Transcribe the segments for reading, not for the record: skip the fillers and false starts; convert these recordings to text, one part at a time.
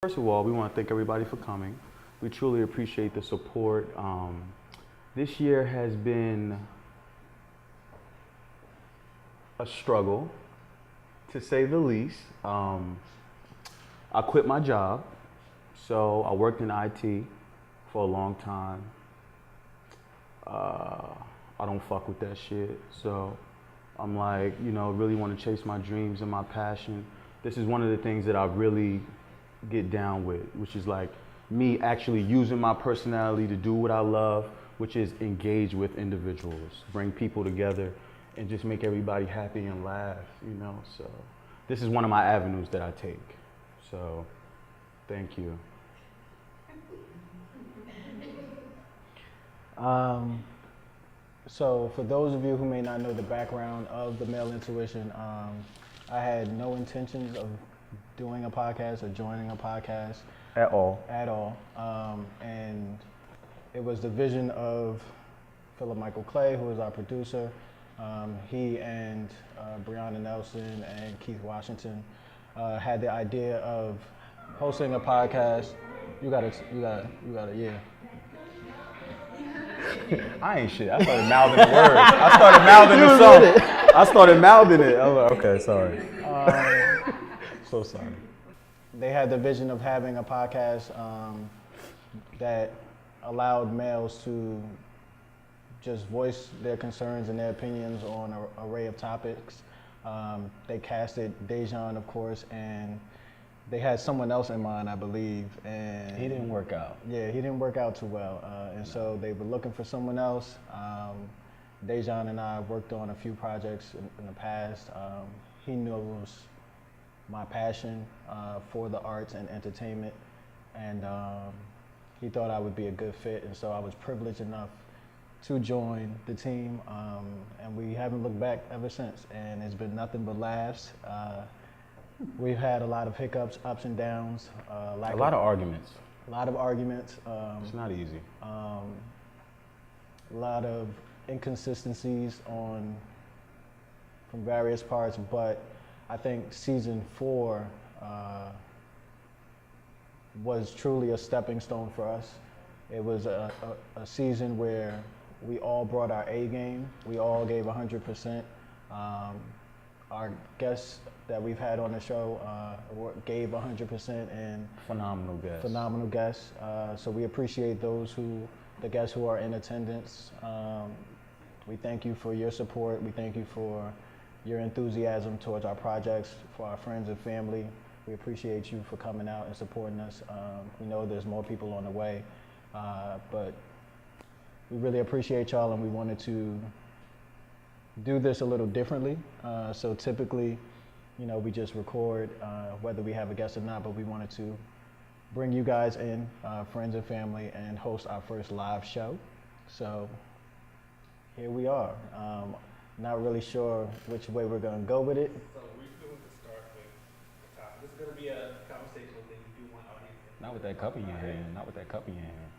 First of all, we want to thank everybody for coming. We truly appreciate the support. This year has been a struggle, to say the least. I quit my job, so I worked in IT for a long time. I don't fuck with that shit, so I'm like, really want to chase my dreams and my passion. This is one of the things that I really get down with, which is like me actually using my personality to do what I love, which is engage with individuals, bring people together, and just make everybody happy and laugh, So this is one of my avenues that I take. So thank you. So for those of you who may not know the background of the Male Intuition, I had no intentions of doing a podcast or joining a podcast. At all. And it was the vision of Philip Michael Clay, who is our producer. He and Brianna Nelson and Keith Washington had the idea of hosting a podcast. You got it, yeah. I ain't shit. I started mouthing the words. I started mouthing the song. I started mouthing it. I was like, okay, sorry. So sorry. They had the vision of having a podcast that allowed males to just voice their concerns and their opinions on an array of topics. They casted Dajon, of course, and they had someone else in mind, I believe. And He didn't work out. Yeah, he didn't work out too well. And so they were looking for someone else. Dajon and I worked on a few projects in the past. He knows my passion for the arts and entertainment, and he thought I would be a good fit, and so I was privileged enough to join the team, and we haven't looked back ever since, and it's been nothing but laughs. We've had a lot of hiccups, ups and downs. A lot of arguments. A lot of arguments. It's not easy. A lot of inconsistencies from various parts, but I think season 4 was truly a stepping stone for us. It was a season where we all brought our A game. We all gave 100%. Our guests that we've had on the show gave 100% and phenomenal guests. So we appreciate the guests who are in attendance. We thank you for your support. We thank you for your enthusiasm towards our projects, for our friends and family. We appreciate you for coming out and supporting us. We know there's more people on the way, but we really appreciate y'all, and we wanted to do this a little differently. So typically, we just record whether we have a guest or not, but we wanted to bring you guys in, friends and family, and host our first live show. So here we are. Not really sure which way we're going to go with it. So we're going to start with the topic. This is going to be a conversational thing. We do want audience. Not with that cup in your hand. Not with that cup in your hand.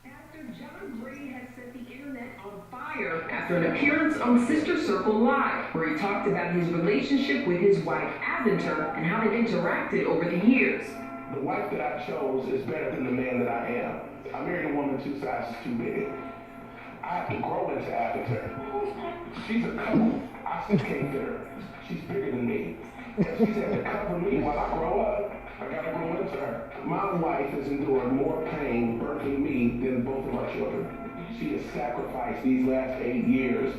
After John Gray had set the internet on fire after an appearance on Sister Circle Live, where he talked about his relationship with his wife, Aventer, and how they interacted over the years. The wife that I chose is better than the man that I am. I married a woman 2 sizes too big. I have to grow into Aventer. She's a couple. I still can't fit her. She's bigger than me. And she's had to cover me while I grow up. I gotta grow into her. My wife has endured more pain birthing me than both of our children. She has sacrificed these last 8 years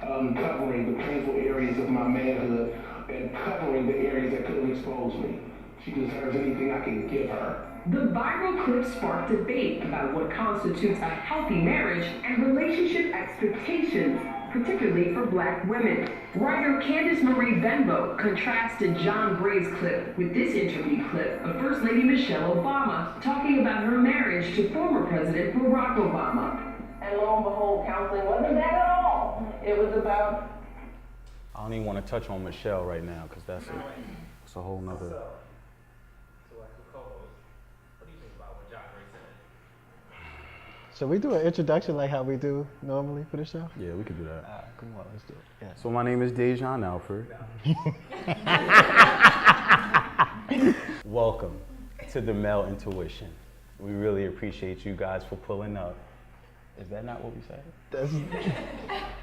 covering the painful areas of my manhood and covering the areas that could have exposed me. She deserves anything I can give her. The viral clip sparked debate about what constitutes a healthy marriage and relationship expectations, particularly for Black women. Writer Candace Marie Benbow contrasted John Gray's clip with this interview clip of First Lady Michelle Obama talking about her marriage to former President Barack Obama. And lo and behold, counseling wasn't that at all. It was about... I don't even want to touch on Michelle right now because that's a whole nother... So we do an introduction like how we do normally for the show? Yeah, we could do that. Come on, let's do it. Yeah. So my name is Dajon Alford. Welcome. to the Male Intuition. We really appreciate you guys for pulling up. Is that not what we said?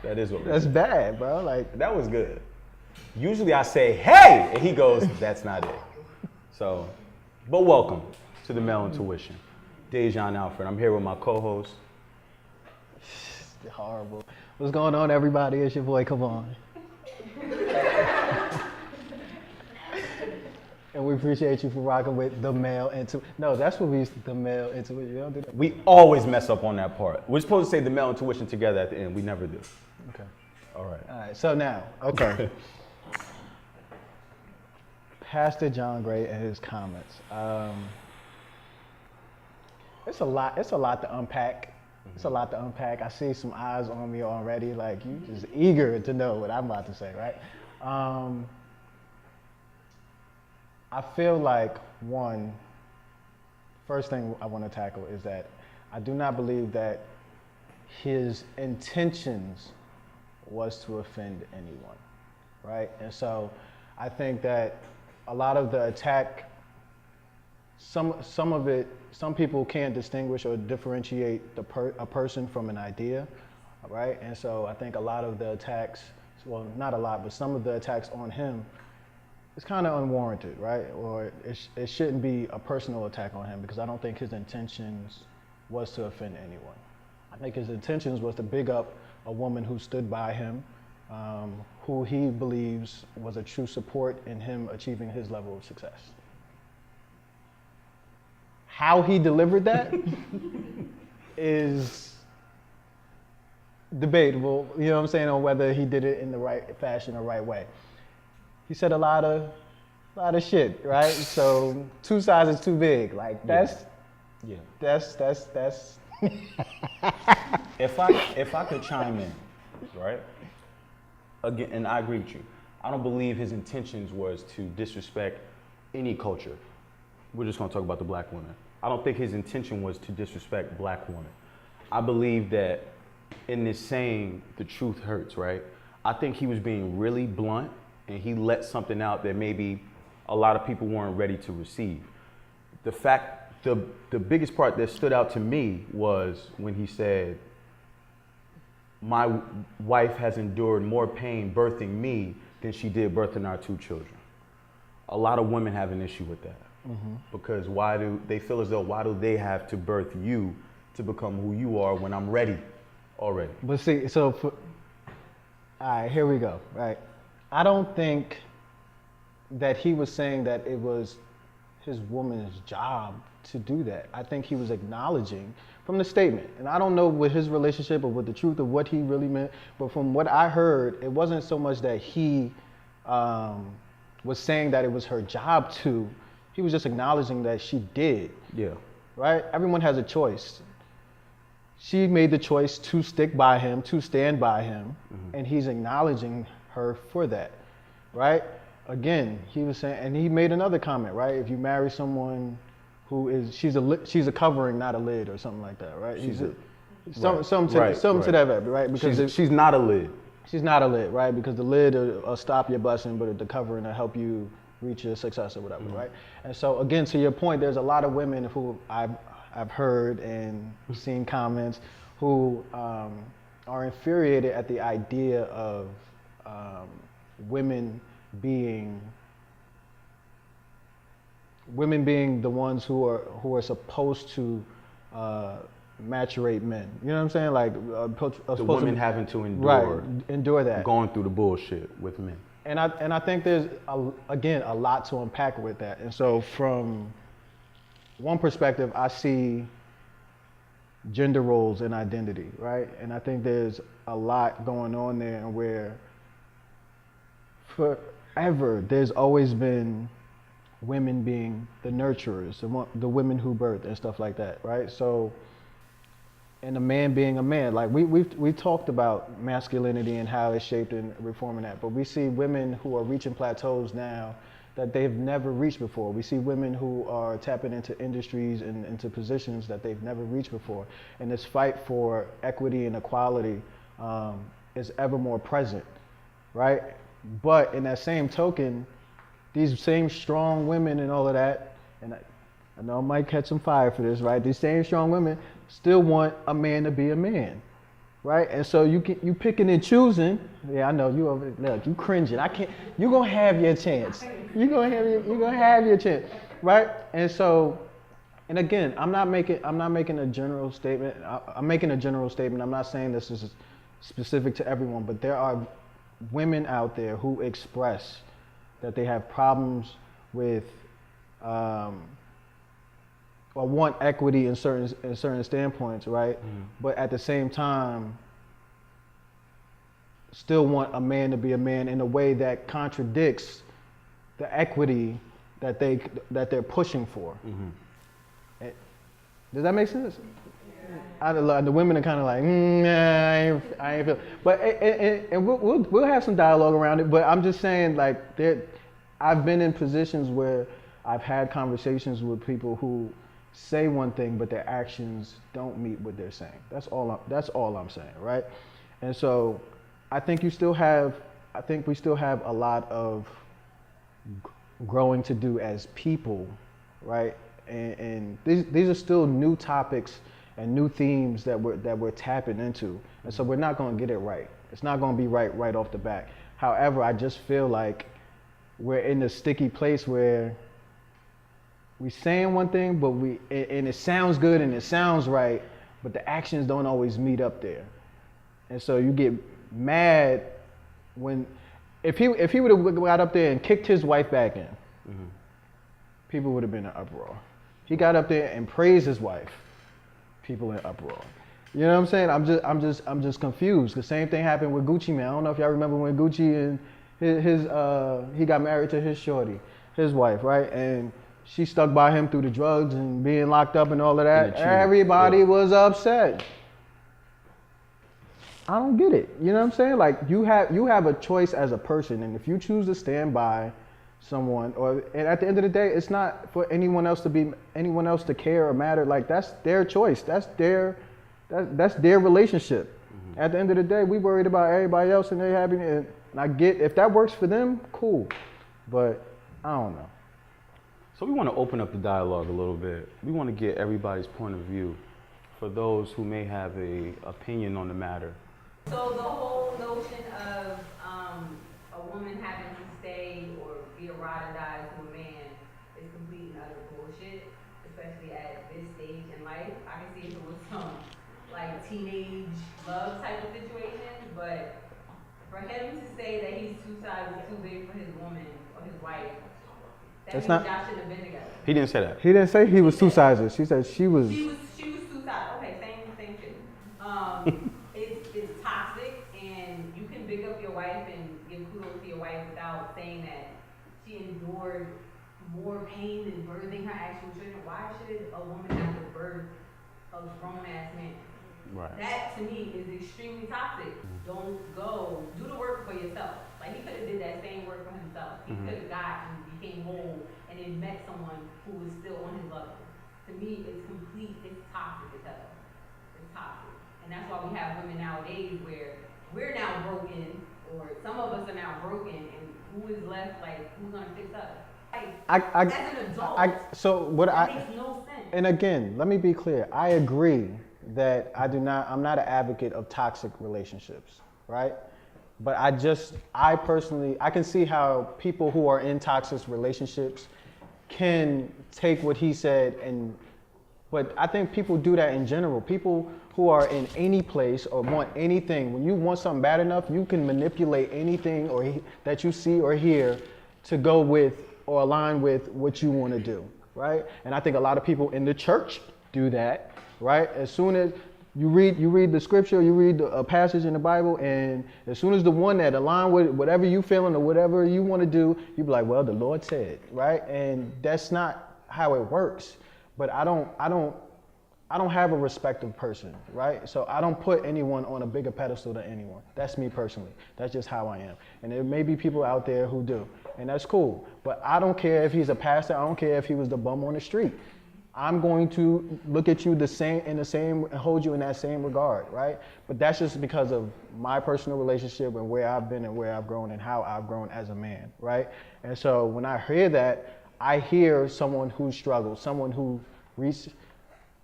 That is what we That's said. bad, bro. Like, That was good. Usually I say, hey, and he goes, that's not it. So, but welcome to the Male Intuition. Dajon Alford. I'm here with my co-host. horrible. What's going on, everybody? It's your boy Kevaan. And we appreciate you for rocking with the Male Intuition. No, that's what we used to, the Male Intuition. You don't do that? We always mess up on that part. We're supposed to say the Male Intuition together at the end. We never do. Okay. All right. All right, so now, okay. Pastor John Gray and his comments. It's a lot to unpack. It's a lot to unpack. I see some eyes on me already, like you just eager to know what I'm about to say, right? I feel like first thing I want to tackle is that I do not believe that his intentions was to offend anyone, right? And so I think that a lot of the attack, some people can't distinguish or differentiate a person from an idea, right? And so I think a lot of the attacks, well, not a lot, but some of the attacks on him is kind of unwarranted, right? Or it shouldn't be a personal attack on him because I don't think his intentions was to offend anyone. I think his intentions was to big up a woman who stood by him, who he believes was a true support in him achieving his level of success. How he delivered that is debatable, you know what I'm saying, on whether he did it in the right fashion or right way. He said a lot of shit, right? So 2 sizes too big. Like that's. If I could chime in, right? Again, and I agree with you. I don't believe his intentions was to disrespect any culture. We're just gonna talk about the black woman. I don't think his intention was to disrespect black women. I believe that in this saying, the truth hurts, right? I think he was being really blunt and he let something out that maybe a lot of people weren't ready to receive. The biggest part that stood out to me was when he said, my wife has endured more pain birthing me than she did birthing our 2 children. A lot of women have an issue with that. Because why do they have to birth you to become who you are when I'm ready already? But see, all right, here we go, right? I don't think that he was saying that it was his woman's job to do that. I think he was acknowledging from the statement, and I don't know with his relationship or with the truth of what he really meant, but from what I heard, it wasn't so much that he was saying that it was her job to, he was just acknowledging that she did. Yeah. Right? Everyone has a choice. She made the choice to stick by him, to stand by him, and he's acknowledging her for that, right? Again, he was saying, and he made another comment, right? If you marry someone who is, she's a covering, not a lid, or something like that, right? Something to that effect, right? Because she's not a lid. She's not a lid, right? Because the lid will stop your blessing, but the covering will help you reach your success or whatever, right? And so again, to your point, there's a lot of women who I've heard and seen comments who are infuriated at the idea of women being the ones who are supposed to maturate men. You know what I'm saying? Like the women having to endure that, going through the bullshit with men. And I think there's again a lot to unpack with that. And so from one perspective, I see gender roles and identity, right? And I think there's a lot going on there, and where forever there's always been women being the nurturers, the women who birth and stuff like that, right? So, and a man being a man, like we talked about masculinity and how it's shaped and reforming that, but we see women who are reaching plateaus now that they've never reached before. We see women who are tapping into industries and into positions that they've never reached before. And this fight for equity and equality is ever more present, right? But in that same token, these same strong women and all of that, and I know I might catch some fire for this, right? These same strong women still want a man to be a man, right? And so you picking and choosing. Yeah, I know you over there. Look, you cringing. I can't. You gonna have your chance. You gonna have your chance, right? And so, and again, I'm not making a general statement. I'm making a general statement. I'm not saying this is specific to everyone, but there are women out there who express that they have problems with or want equity in certain standpoints, right? But at the same time, still want a man to be a man in a way that contradicts the equity that they're pushing for. Does that make sense? The women are kind of like, I ain't feel. But and we'll have some dialogue around it. But I'm just saying, like, I've been in positions where I've had conversations with people who say one thing, but their actions don't meet what they're saying. That's all I'm saying, right? And so, I think we still have a lot of growing to do as people, right? And these are still new topics and new themes that we're tapping into, and so we're not going to get it right. It's not going to be right off the bat. However, I just feel like we're in a sticky place where we saying one thing, but and it sounds good and it sounds right, but the actions don't always meet up there, and so you get mad when if he would have got up there and kicked his wife back in, people would have been in uproar. He got up there and praised his wife, people in uproar. You know what I'm saying? I'm just confused. The same thing happened with Gucci Mane. I don't know if y'all remember when Gucci and he got married to his shorty, his wife, right? And she stuck by him through the drugs and being locked up and all of that. Everybody was upset. I don't get it. You know what I'm saying? Like, you have a choice as a person, and if you choose to stand by someone, and at the end of the day, it's not for anyone else to care or matter. Like, that's their choice. That's their relationship. At the end of the day, we worried about everybody else and their happiness. And I get, if that works for them, cool. But I don't know. So we want to open up the dialogue a little bit. We want to get everybody's point of view for those who may have a opinion on the matter. So the whole notion of a woman having to stay or be a ride or die to a man is complete and utter bullshit, especially at this stage in life. I can see if it was some like teenage love type of situation, but for him to say that he's two sizes too big for his woman or his wife, that means y'all shouldn't have been together. He didn't say that. He didn't say he was two sizes. She said she was. She was two sizes. Okay, same shit. It's toxic, and you can big up your wife and give kudos to your wife without saying that she endured more pain than birthing her actual children. Why should a woman have to birth a grown ass man? Right. That to me is extremely toxic. Don't go do the work for yourself. Like, he could have did that same work for himself. He could have got and became whole and then met someone who was still on his level. To me, it's toxic as hell. It's toxic. And that's why we have women nowadays where we're now broken, or some of us are now broken, and who is left, like, who's gonna fix us? Like, as an adult, that makes no sense. And again, let me be clear. I agree that I'm not an advocate of toxic relationships, right? But I personally can see how people who are in toxic relationships can take what he said but I think people do that in general. People who are in any place or want anything, when you want something bad enough, you can manipulate anything that you see or hear to go with or align with what you want to do, right? And I think a lot of people in the church do that, right? As soon as you read the scripture, you read a passage in the Bible, and as soon as the one that align with whatever you feeling or whatever you want to do, you be like, well, the Lord said, right? And that's not how it works. But I don't have a respective person, right? So I don't put anyone on a bigger pedestal than anyone. That's me personally. That's just how I am. And there may be people out there who do, and that's cool. But I don't care if he's a pastor. I don't care if he was the bum on the street. I'm going to look at you and hold you in that same regard, right? But that's just because of my personal relationship and where I've been and where I've grown and how I've grown as a man, right? And so when I hear that, I hear someone who struggles, someone who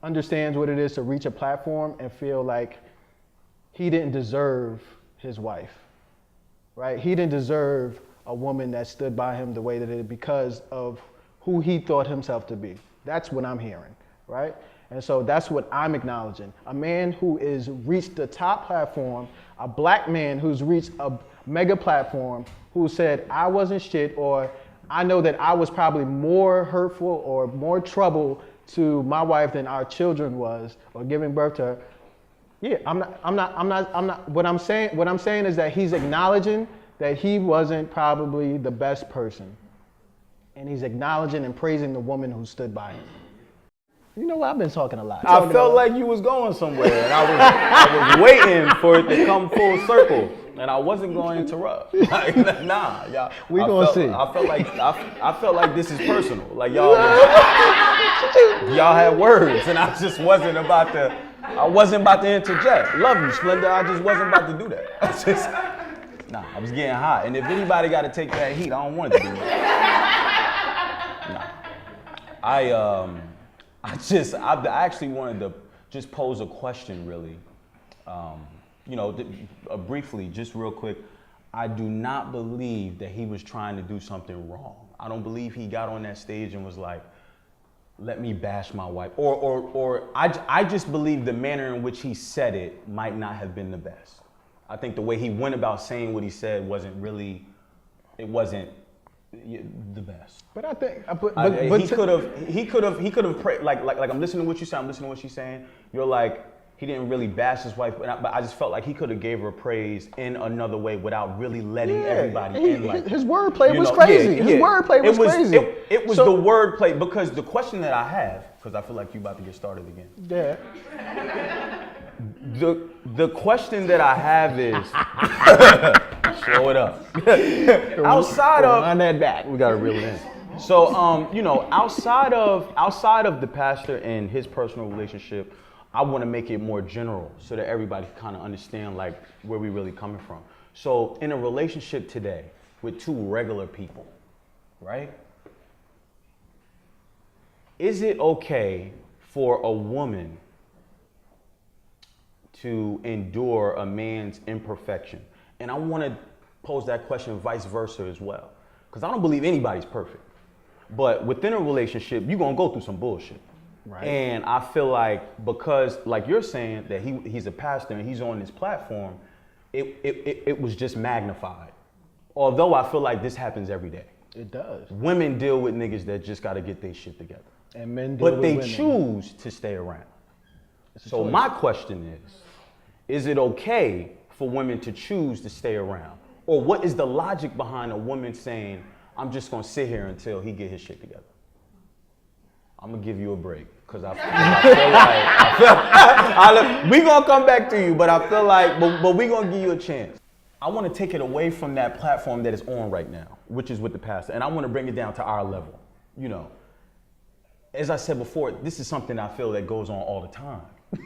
understands what it is to reach a platform and feel like he didn't deserve his wife, right? He didn't deserve a woman that stood by him the way that it did because of who he thought himself to be. That's what I'm hearing, right? And so that's what I'm acknowledging. A man who has reached the top platform, a black man who's reached a mega platform, who said, I wasn't shit, or I know that I was probably more hurtful or more trouble to my wife than our children was, or giving birth to her. Yeah, I'm not, what I'm saying is that he's acknowledging that he wasn't probably the best person. And he's acknowledging and praising the woman who stood by him. You know what, I've been talking a lot. I felt like you was going somewhere, and I was waiting for it to come full circle, and I wasn't going to interrupt. Like, nah, y'all. We gonna see. I felt like this is personal. Like y'all had words, and I just wasn't about to. I wasn't about to interject. Love you, Splendor. I just wasn't about to do that. I was getting hot, and if anybody got to take that heat, I don't want it to be. I actually wanted to just pose a question, really. Briefly, just real quick. I do not believe that he was trying to do something wrong. I don't believe he got on that stage and was like, let me bash my wife. Or I just believe the manner in which he said it might not have been the best. I think the way he went about saying what he said wasn't the best. But I think, he could have prayed, like I'm listening to what you say, I'm listening to what she's saying. You're like, he didn't really bash his wife, but I just felt like he could have gave her praise in another way without really letting everybody in. Like, his wordplay was crazy. His wordplay was crazy. It was the wordplay, because the question that I have, because I feel like you about to get started again. Yeah. The question that I have is, slow it up. Outside of on that back, we gotta reel it in. So, outside of the pastor and his personal relationship, I want to make it more general so that everybody can kind of understand like where we really coming from. So, in a relationship today with two regular people, right? Is it okay for a woman to endure a man's imperfection? And I want to pose that question vice versa as well, because I don't believe anybody's perfect. But within a relationship, you're going to go through some bullshit. Right. And I feel like, because like you're saying that he's a pastor and he's on this platform, it was just magnified. Although I feel like this happens every day. It does. Women deal with niggas that just got to get their shit together. And men deal with women. But they choose to stay around. So my question is it okay for women to choose to stay around? Or what is the logic behind a woman saying, I'm just going to sit here until he get his shit together? I'm going to give you a break, because I feel like, we going to come back to you, but I feel like, but we going to give you a chance. I want to take it away from that platform that is on right now, which is with the pastor, and I want to bring it down to our level. As I said before, this is something I feel that goes on all the time.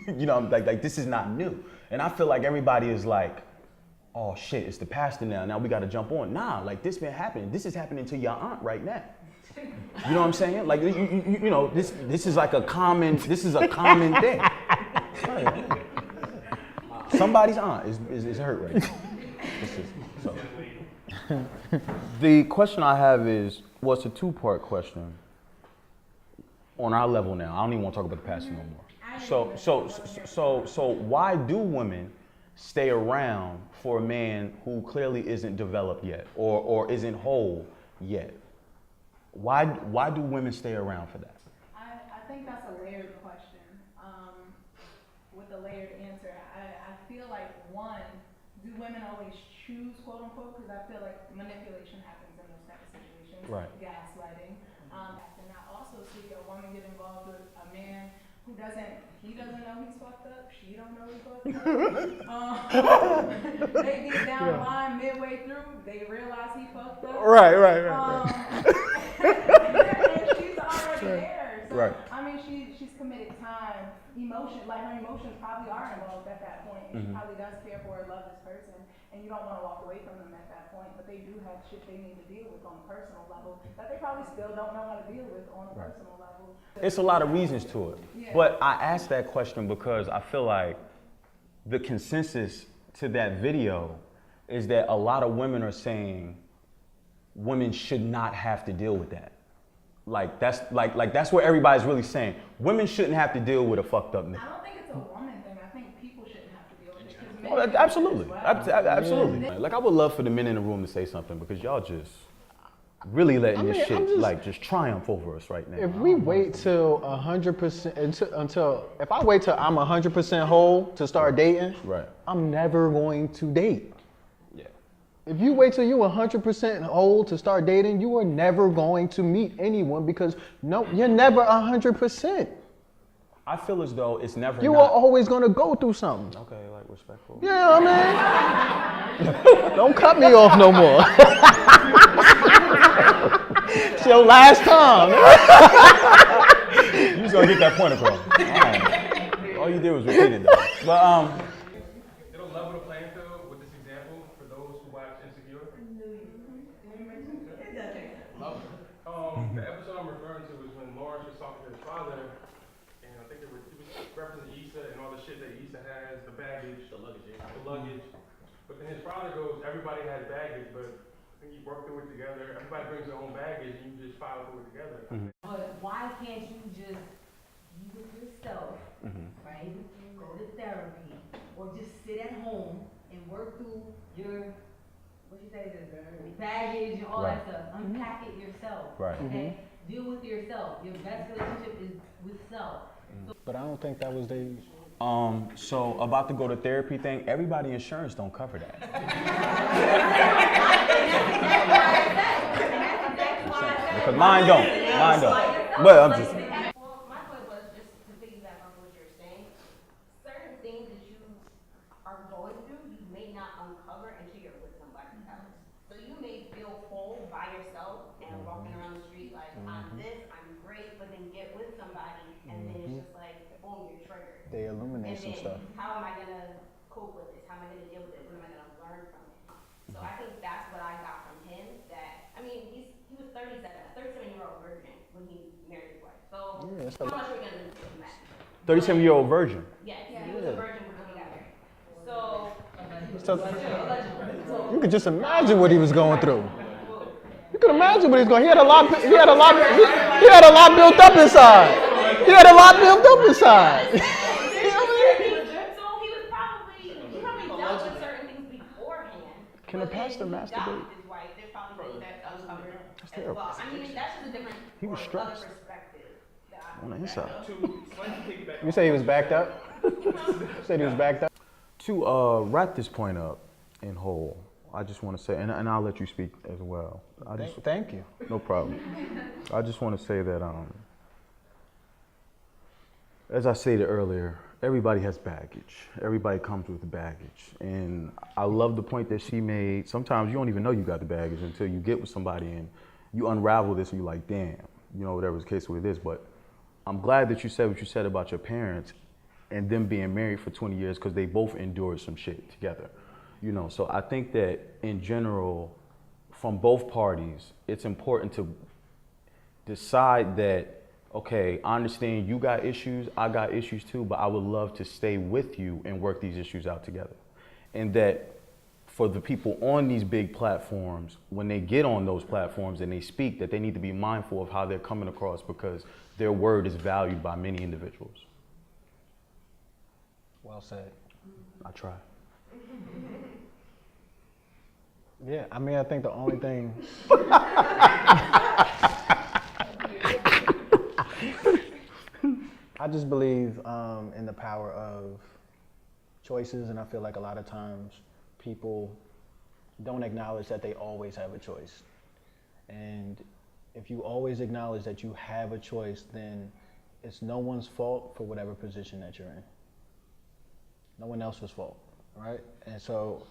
Like this is not new. And I feel like everybody is like, oh shit, it's the pastor now. Now we got to jump on. Nah, like this been happening. This is happening to your aunt right now. You know what I'm saying? Like, this is like a common thing. Somebody's aunt is hurt right now. The question I have is, it's a two-part question on our level now. I don't even want to talk about the pastor no more. So why do women stay around for a man who clearly isn't developed yet or isn't whole yet? Why do women stay around for that? I think that's a layered question. With a layered answer, I feel like, one, do women always choose, quote unquote? Because I feel like manipulation happens in those type of situations, right. Gaslighting. And I also see a woman get involved with a man who doesn't know he's fucked up. She don't know he's fucked up. They get down the line midway through, they realize he fucked up. Right. And she's already there. So, right. I mean, mean, she's committed time, emotion, like her emotions probably are involved at that point, and she probably does care for or love this person, and you don't want to walk away from them at that point, but they do have shit they need to deal with on a personal level that they probably still don't know how to deal with on a personal level. It's a lot of reasons to it. Yeah. But I asked that question because I feel like the consensus to that video is that a lot of women are saying women should not have to deal with that. Like that's that's what everybody's really saying. Women shouldn't have to deal with a fucked up nigga. I don't think it's a woman thing. I think people shouldn't have to deal with it. 'Cause men Oh, do it absolutely, as well. absolutely. Like I would love for the men in the room to say something because y'all just really letting this shit just triumph over us right now. If we wait till 100% until if I wait till I'm 100% whole to start dating, Right. I'm never going to date. Yeah. If you wait till you 100% whole to start dating, you are never going to meet anyone because you're never 100%. I feel as though it's never. You are always going to go through something. Okay, like respectful. Yeah, I mean, don't cut me off no more. It's your last time. You just gonna get that point across. All you did was repeat it though. But It'll level the playing field with this example for those who watch Insecure. The episode I'm referring to is when Lawrence was talking to his father, and I think he was referencing Issa and all the shit that Issa has, the baggage, the luggage. But then his father goes, everybody has baggage, but you work through it together. Everybody brings their own baggage, and you just file through it together. But why can't you just be with yourself, right? Go to therapy, or just sit at home and work through your, what you say, the baggage and all that stuff. Unpack it yourself. Right. Okay? Deal with yourself. Your best relationship is with self. But I don't think that was the. so about to go to therapy thing, everybody insurance don't cover that. Because mine don't. But I'm just. Well, my point was just to piggyback on what you're saying. Certain things that you are going through, you may not uncover until you're with somebody else. So you may feel whole by yourself and walking around the street like, I'm this, I'm great, but then get with somebody and then it's just like, boom, you're triggered. They illuminate some And stuff. then how am I gonna cope with this? How am I gonna deal with it? What am I gonna learn from it? So I think that's what I got from him. That I mean, he was 37, a 37-year-old virgin when he married his wife. So Yeah, it's how much are we gonna do with that? 37-year-old virgin. Yes, he was a virgin when he got married. So You could just imagine what he was going through. You could imagine what he was going. He had a lot built up inside. He had a lot built up inside. So he probably dealt with certain things beforehand. Can a pastor masturbate? His wife, there's probably things that uncovered as terrible. well. I mean, that's just a different He was stressed. perspective. On the inside. You say he was backed up? You said he was backed up? To wrap this point up in whole, I just want to say, and I'll let you speak as well. Thank you. No problem. I just want to say that, as I stated earlier, everybody has baggage. Everybody comes with baggage. And I love the point that she made. Sometimes you don't even know you got the baggage until you get with somebody and you unravel this and you're like, damn, whatever the case with this. But I'm glad that you said what you said about your parents and them being married for 20 years because they both endured some shit together. So I think that in general, from both parties, it's important to decide that, okay, I understand you got issues, I got issues too, but I would love to stay with you and work these issues out together. And that for the people on these big platforms, when they get on those platforms and they speak, that they need to be mindful of how they're coming across because their word is valued by many individuals. Well said. I try. Yeah, I mean, I think the only thing. I just believe in the power of choices, and I feel like a lot of times people don't acknowledge that they always have a choice. And if you always acknowledge that you have a choice, then it's no one's fault for whatever position that you're in. No one else's fault, right? And so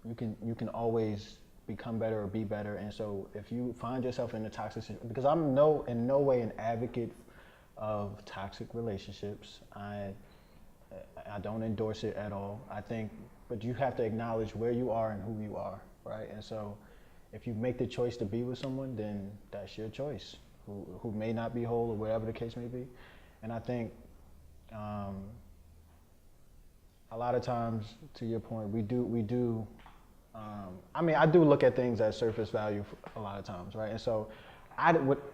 you can always become better or be better. And so if you find yourself in a toxic situation, because I'm in no way an advocate of toxic relationships. I don't endorse it at all. I think, but you have to acknowledge where you are and who you are, right? And so if you make the choice to be with someone, then that's your choice, who may not be whole or whatever the case may be. And I think a lot of times, to your point, we do. I mean, I do look at things at surface value a lot of times, right? And so,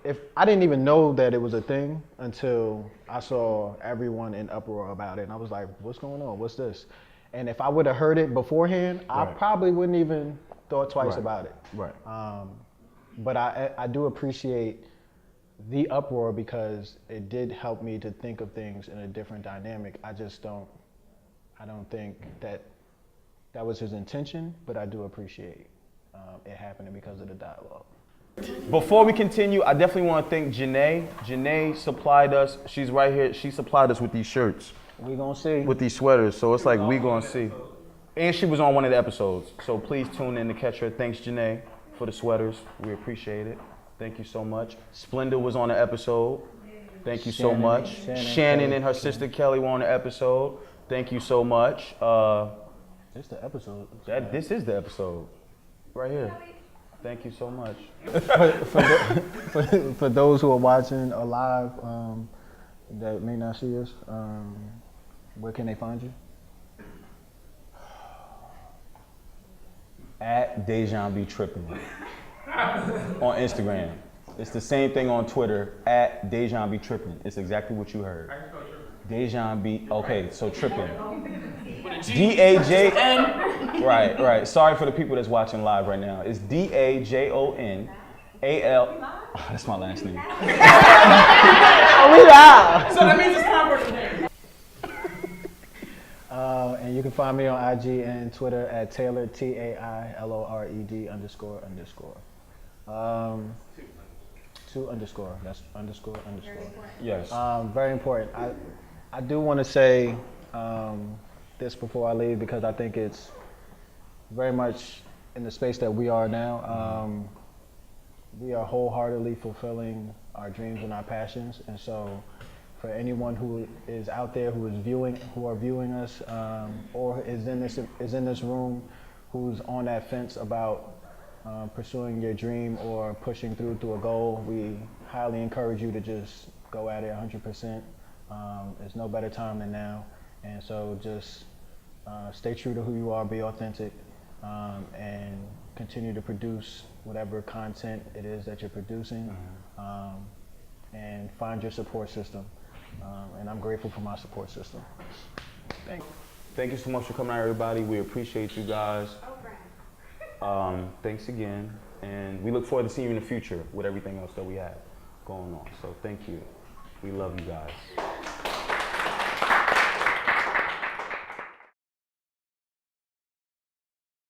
if I didn't even know that it was a thing until I saw everyone in uproar about it, and I was like, "What's going on? What's this?" And if I would have heard it beforehand, I probably wouldn't even thought twice about it. Right. But I do appreciate the uproar because it did help me to think of things in a different dynamic. I don't think that was his intention, but I do appreciate it happening because of the dialogue. Before we continue, I definitely want to thank Janae. Janae supplied us, she's right here, she supplied us with these shirts. We gonna see. With these sweaters, so it's like we gonna see. And she was on one of the episodes, so please tune in to catch her. Thanks, Janae, for the sweaters. We appreciate it. Thank you so much. Splenda was on the episode. Thank you so much. Shannon and her sister Kelly were on the episode. Thank you so much. It's the episode. This is the episode, right here. Thank you so much. For those who are watching live that may not see us, where can they find you? At Dajon be tripping on Instagram. It's the same thing on Twitter. At Dajon be tripping. It's exactly what you heard. Dajon be okay. So tripping. D-A-J-N. Right. Sorry for the people that's watching live right now. It's D-A-J-O-N-A-L. Oh, that's my last name. We live. So that means it's time for today. And you can find me on IG and Twitter at Taylor, Tailord__. Two underscore. That's underscore. Yes. Very important. I do want to say this before I leave because I think it's very much in the space that we are now. We are wholeheartedly fulfilling our dreams and our passions, and so for anyone who is out there who are viewing us, or is in this room, who's on that fence about pursuing your dream or pushing through to a goal, we highly encourage you to just go at it 100%. There's no better time than now, and so just stay true to who you are, be authentic, and continue to produce whatever content it is that you're producing, and find your support system. And I'm grateful for my support system. Thank you so much for coming out, everybody. We appreciate you guys. Thanks again. And we look forward to seeing you in the future with everything else that we have going on. So thank you. We love you guys.